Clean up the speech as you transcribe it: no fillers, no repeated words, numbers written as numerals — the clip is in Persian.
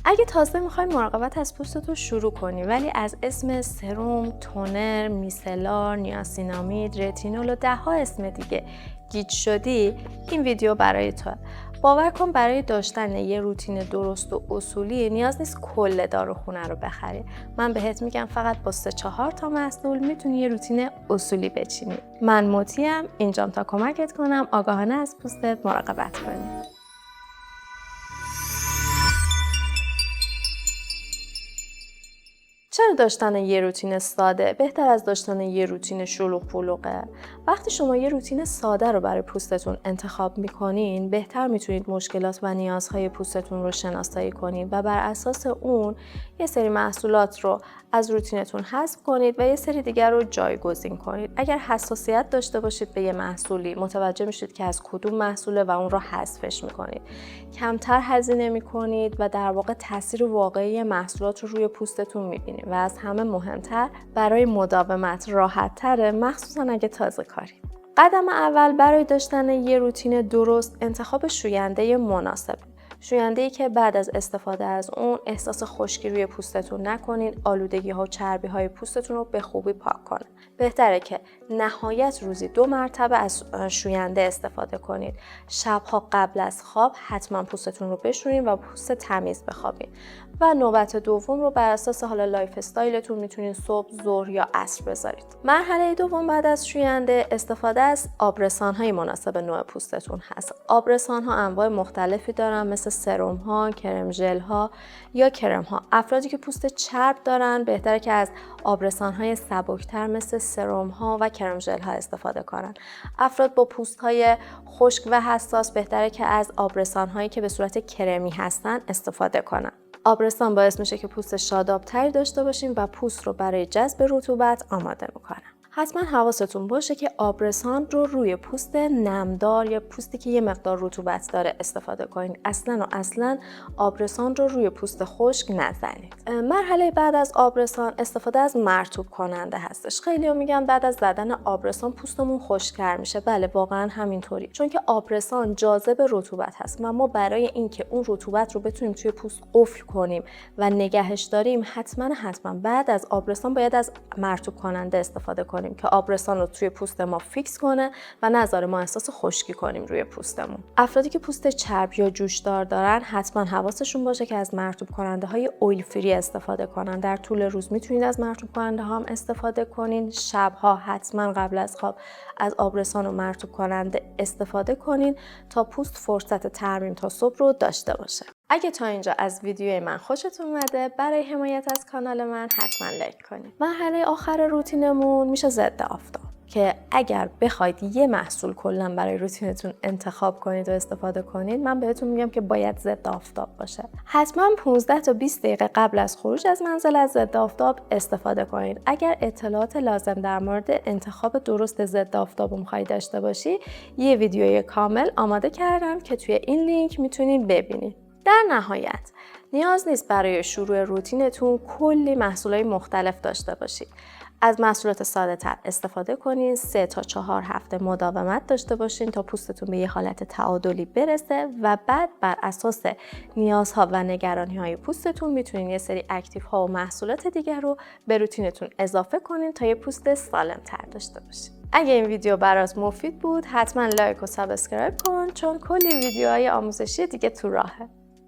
اگه تازه میخوای مراقبت از پوستت رو شروع کنی ولی از اسم سرم، تونر، میسلار، نیاسینامید، رتینول و ده‌ها اسم دیگه گیج شدی، این ویدیو برای تو. باور کن برای داشتن یه روتین درست و اصولی نیاز نیست کل داروخونه رو بخری. من بهت میگم فقط با 3-4 تا محصول میتونی یه روتین اصولی بچینی. من مطیعم، اینجام تا کمکت کنم آگاهانه از پوستت مراقبت کنی. چرا داشتن یه روتین ساده بهتر از داشتن یه روتین شلوغ پلوغه؟ وقتی شما یه روتین ساده رو برای پوستتون انتخاب میکنین، بهتر میتونید مشکلات و نیازهای پوستتون رو شناسایی کنید و بر اساس اون یه سری محصولات رو از روتینتون حذف کنید و یه سری دیگر رو جایگزین کنید. اگر حساسیت داشته باشید به یه محصولی، متوجه میشید که از کدوم محصوله و اون رو حذفش میکنید. کمتر هزینه میکنید و در واقع تاثیر واقعی محصولات رو روی پوستتون میبینید و از همه مهمتر برای مداومت راحت تره، مخصوصا اگه تازه کارید. قدم اول برای داشتن یه روتین درست انتخاب شوینده مناسب. شوینده‌ای که بعد از استفاده از اون احساس خشکی روی پوستتون نکنین، آلودگی‌ها و چربی‌های پوستتون رو به خوبی پاک کنه. بهتره که نهایت روزی 2 مرتبه از شوینده استفاده کنید. شب‌ها قبل از خواب حتما پوستتون رو بشورین و پوست تمیز بخوابین. و نوبت دوم رو بر اساس حالا لایف استایلتون میتونین صبح، ظهر یا عصر بذارید. مرحله دوم بعد از شوینده استفاده از آبرسان‌های مناسب نوع پوستتون هست. آبرسان‌ها انواع مختلفی دارن مثل سرم ها، کرم ژل ها یا کرم ها. افرادی که پوست چرب دارن بهتره که از آبرسان های سبکتر مثل سرم ها و کرم ژل ها استفاده کنن. افراد با پوست های خشک و حساس بهتره که از آبرسان هایی که به صورت کرمی هستن استفاده کنن. آبرسان باعث میشه که پوست شادابتری داشته باشیم و پوست رو برای جذب رطوبت آماده میکنه. حتما حواستون باشه که آبرسان رو روی پوست نمدار یا پوستی که یه مقدار رطوبت داره استفاده کنید. اصلا آبرسان رو روی پوست خشک نزنید. مرحله بعد از آبرسان استفاده از مرطوب کننده هستش. خیلی‌ها میگن بعد از زدن آبرسان پوستمون خشک‌تر میشه. بله واقعا همینطوری. چون که آبرسان جاذب رطوبت هست و ما برای اینکه اون رطوبت رو بتونیم توی پوست قفل کنیم و نگهش داریم حتما بعد از آبرسان باید از مرطوب کننده استفاده کنیم که آبرسان رو توی پوست ما فیکس کنه و نذاره ما احساس خشکی کنیم روی پوستمون. افرادی که پوست چرب یا جوشدار دارن حتما حواسشون باشه که از مرطوب کننده های اویل فری استفاده کنن. در طول روز میتونید از مرطوب کننده ها هم استفاده کنین. شبها حتما قبل از خواب از آبرسان و مرطوب کننده استفاده کنین تا پوست فرصت ترمیم تا صبح رو داشته باشه. اگه تا اینجا از ویدیوی من خوشتون اومده، برای حمایت از کانال من حتما لایک کنید. مرحله آخر روتینمون میشه ضد آفتاب که اگر بخواید یه محصول کلا برای روتینتون انتخاب کنید و استفاده کنید، من بهتون میگم که باید ضد آفتاب باشه. حتما 15 تا 20 دقیقه قبل از خروج از منزل از ضد آفتاب استفاده کنید. اگر اطلاعات لازم در مورد انتخاب درست ضد آفتاب میخواید داشته باشی، یه ویدیوی کامل آماده کردم که توی این لینک میتونید ببینید. در نهایت نیاز نیست برای شروع روتینتون کلی محصولات مختلف داشته باشید. از محصولات ساده تر استفاده کنین، 3 تا 4 هفته مداومت داشته باشین تا پوستتون به یه حالت تعادلی برسه و بعد بر اساس نیازها و نگرانی‌های پوستتون میتونین یه سری اکتیو ها و محصولات دیگر رو به روتینتون اضافه کنین تا یه پوست سالم تر داشته باشین. اگه این ویدیو برات مفید بود حتما لایک و سابسکرایب کن چون کلی ویدیوهای آموزشی دیگه تو راهه.